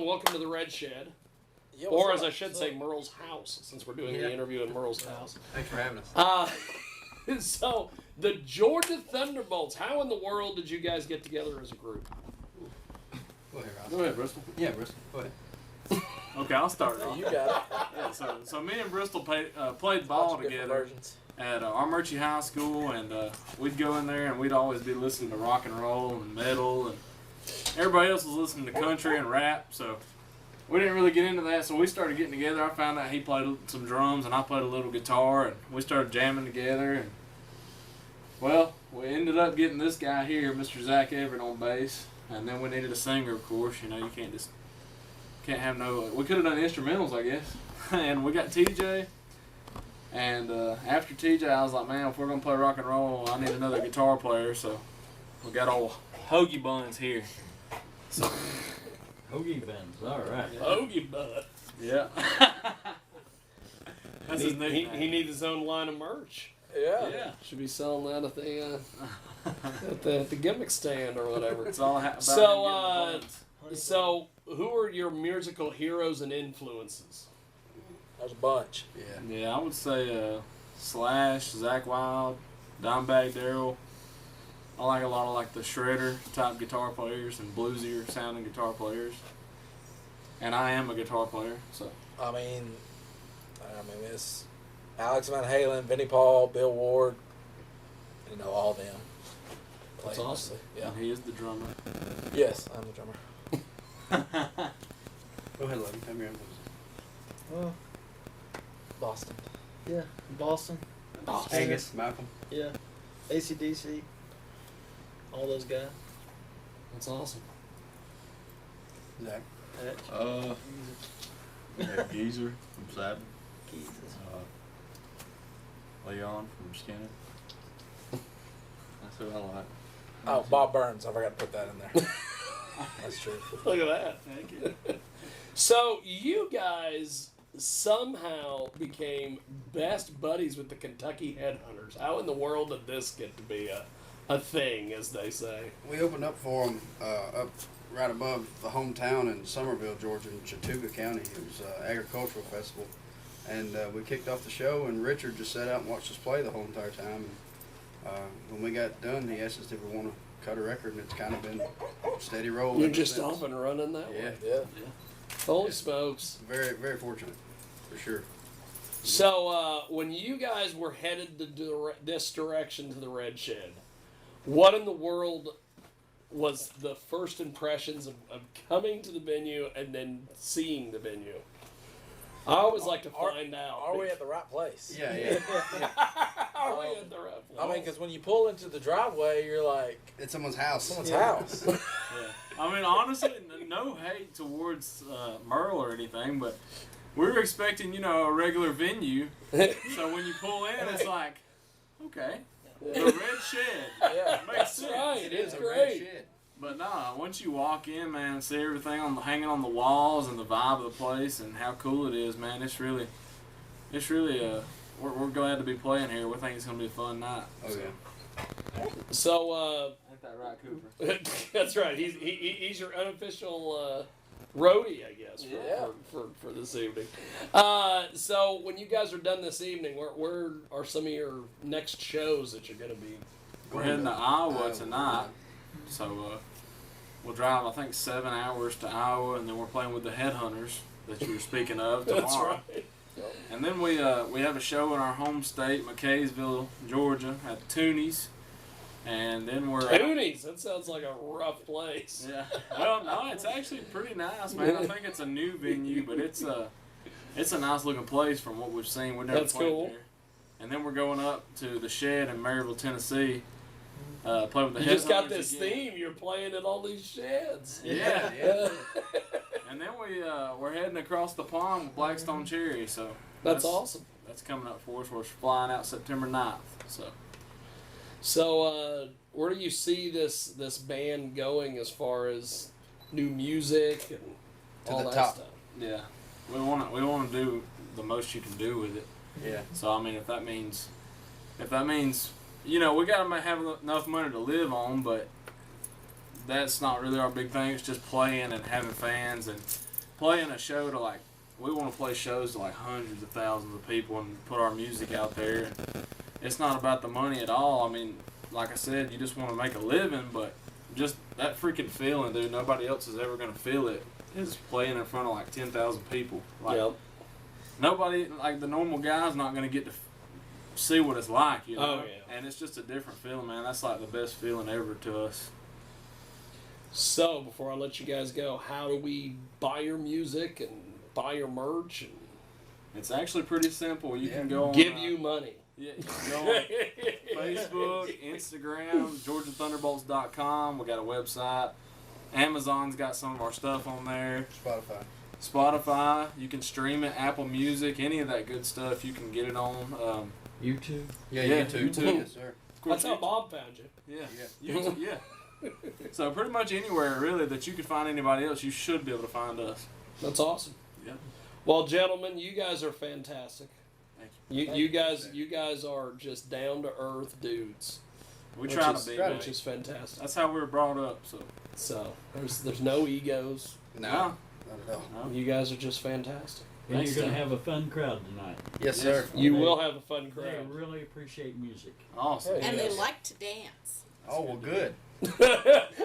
welcome to the Red Shed. Yeah, or as I should say, Merle's house, since we're doing the interview in Merle's house. Thanks for having us. So, the Georgia Thunderbolts, how in the world did you guys get together as a group? Go ahead, Ross. Go ahead, Bristol. Yeah, Bristol. Go ahead. Okay, I'll start off. You got Yeah, so me and Bristol played ball together at Armurchie High School, and we'd go in there and we'd always be listening to rock and roll and metal, and everybody else was listening to country and rap, so we didn't really get into that, so we started getting together. I found out he played some drums and I played a little guitar, and we started jamming together, and well, we ended up getting this guy here, Mr. Zach Everett, on bass, and then we needed a singer, of course. You know, you can't have no, we could have done instrumentals, I guess, and we got TJ, and after TJ, I was like, man, if we're going to play rock and roll, I need another guitar player, so we got old Hoagie Buns here. So, Hoagie Buns, all right. Hoagie Butt. yeah. That's his nickname. He needs his own line of merch. Yeah. Should be selling that at the gimmick stand or whatever. It's all about So, him getting the buns. So, who are your musical heroes and influences? There's a bunch. Yeah, I would say Slash, Zach Wild, Dimebag Darrell. I like a lot of like the shredder type guitar players and bluesier sounding guitar players. And I am a guitar player, so. I mean, it's Alex Van Halen, Vinnie Paul, Bill Ward. You know, all them. That's awesome. Yeah. And he is the drummer. Yes, I'm the drummer. Go ahead, Logan. Tell me your influences. Well, Boston. yeah, Boston. Angus, Malcolm. Yeah, AC/DC. All those guys. That's awesome. Zach. Geezer from Sabin. Jesus. Leon from Skinner. That's who I like. Oh, Bob Burns. I forgot to put that in there. That's true. Look at that. Thank you. So, you guys somehow became best buddies with the Kentucky Headhunters. How in the world did this get to be a thing, as they say? We opened up for them up right above the hometown in Somerville, Georgia, in Chattooga County. It was an agricultural festival. And we kicked off the show, and Richard just sat out and watched us play the whole entire time. And when we got done, he asked us if we want to cut a record, and it's kind of been a steady roll. You're ever just since. off and running that way. Yeah. Holy smokes. Very, very fortunate, for sure. So, when you guys were headed this direction to the Red Shed, what in the world was the first impressions of coming to the venue and then seeing the venue? I always like to find out. Are we at the right place? Yeah. Are we at the right place? I mean, because when you pull into the driveway, you're like, It's someone's house. someone's house. Yeah. I mean, honestly, no hate towards Merle or anything, but we were expecting, a regular venue. So when you pull in, it's like, okay, the Red Shed. Yeah. Makes sense. right. It It's is a great. red shed. But nah, once you walk in, man, see everything hanging on the walls and the vibe of the place and how cool it is, man. It's really we're glad to be playing here. We think it's gonna be a fun night. Oh, yeah. So, Ain't that right, Cooper? that's right. He's your unofficial roadie, I guess, Yeah. for this evening. So when you guys are done this evening, where are some of your next shows that you're going to be? We're heading to Iowa tonight, so we'll drive, I think, 7 hours to Iowa, and then we're playing with the Headhunters that you were speaking of tomorrow. That's right. And then we have a show in our home state, McKaysville, Georgia, at Toonies, and then we're Toonies. That sounds like a rough place. Yeah. Well, no, it's actually pretty nice, man. I think it's a new venue, but it's a nice looking place from what we've seen. We've never That's played cool. there. And then we're going up to the Shed in Maryville, Tennessee. Play with the You just got Headhunters this again. theme. You're playing at all these sheds. Yeah. And then we're heading across the pond with Blackstone Cherry. So That's awesome. That's coming up for us. We're flying out September 9th. So, where do you see this band going as far as new music and To all the that top. stuff? Yeah, we want to do the most you can do with it. Yeah. So I mean, if that means, we gotta have enough money to live on, but that's not really our big thing. It's just playing and having fans, and playing a show to like, we want to play shows to like hundreds of thousands of people and put our music out there. It's not about the money at all. I mean, like I said, you just want to make a living, but just that freaking feeling, dude, nobody else is ever going to feel it, is playing in front of like 10,000 people. Like, Yep. nobody, like the normal guy's not going to get to see what it's like, you know? Oh, yeah. And it's just a different feeling, man. That's like the best feeling ever to us. So, before I let you guys go, how do we buy your music and buy your merch and It's actually pretty simple. You can go on. give you money? Yeah, you can go on Facebook, Instagram, GeorgiaThunderbolts.com. We got a website. Amazon's got some of our stuff on there. Spotify. You can stream it. Apple Music. Any of that good stuff. You can get it on. YouTube. Yeah, Yeah, YouTube. YouTube. Yes, sir. Of course, That's how Bob found you. Yeah. YouTube, yeah. So pretty much anywhere really that you could find anybody else, you should be able to find us. That's awesome. Yeah. Well, gentlemen, you guys are fantastic. Thank You guys are just down to earth dudes. We which try is- to be, man. which is fantastic. That's how we were brought up. So there's no egos. No, No. not at all. No. You guys are just fantastic. And Thanks, you're going to Tim. have a fun crowd tonight. Yes, sir. You They- will have a fun They crowd. really appreciate music. Awesome. Yeah. And they Yes. like to dance. Oh, well, good.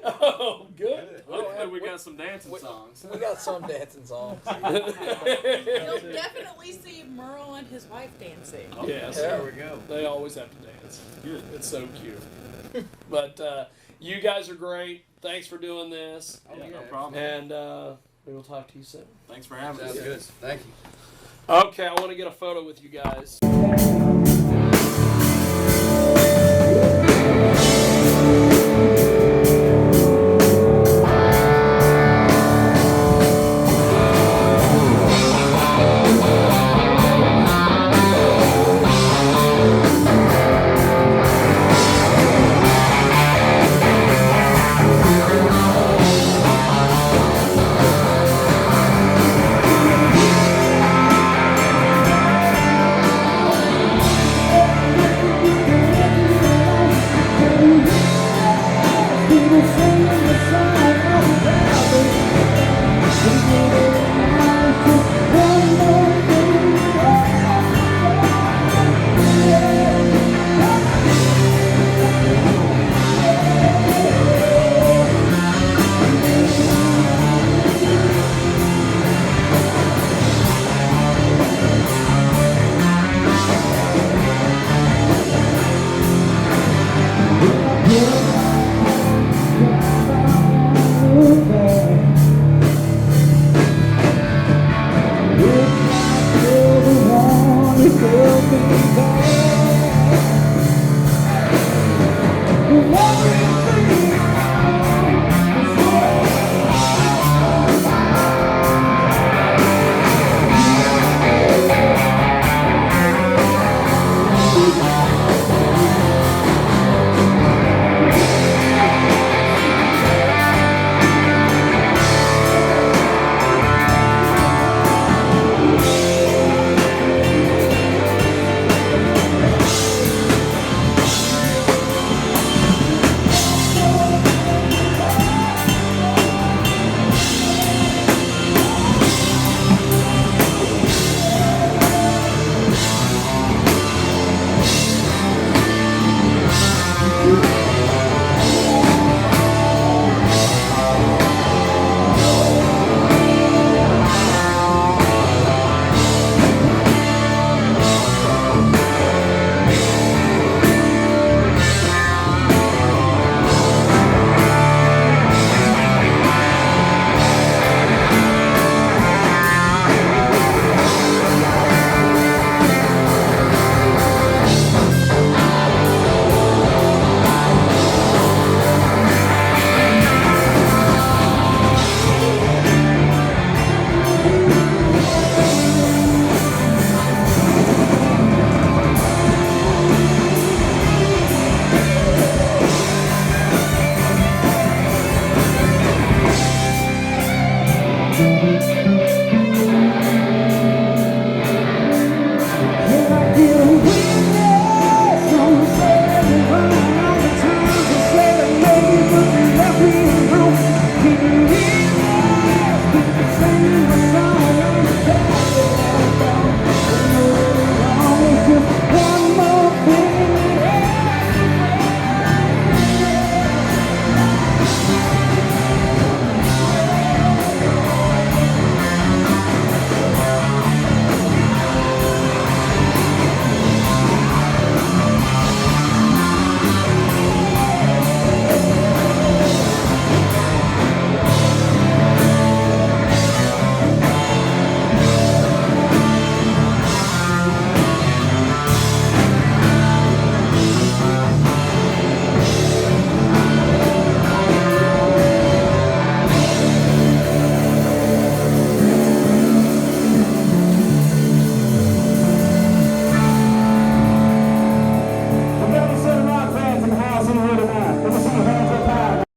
Oh, good. Hopefully we got some dancing songs. We got some dancing songs. You'll definitely see Merle and his wife dancing. Yes, There we go. they always have to dance. Good. It's so cute. But you guys are great. Thanks for doing this. Oh, Yeah, no yeah. problem. And we will talk to you soon. Thanks for having Sounds us. good. Thank you. Okay, I want to get a photo with you guys.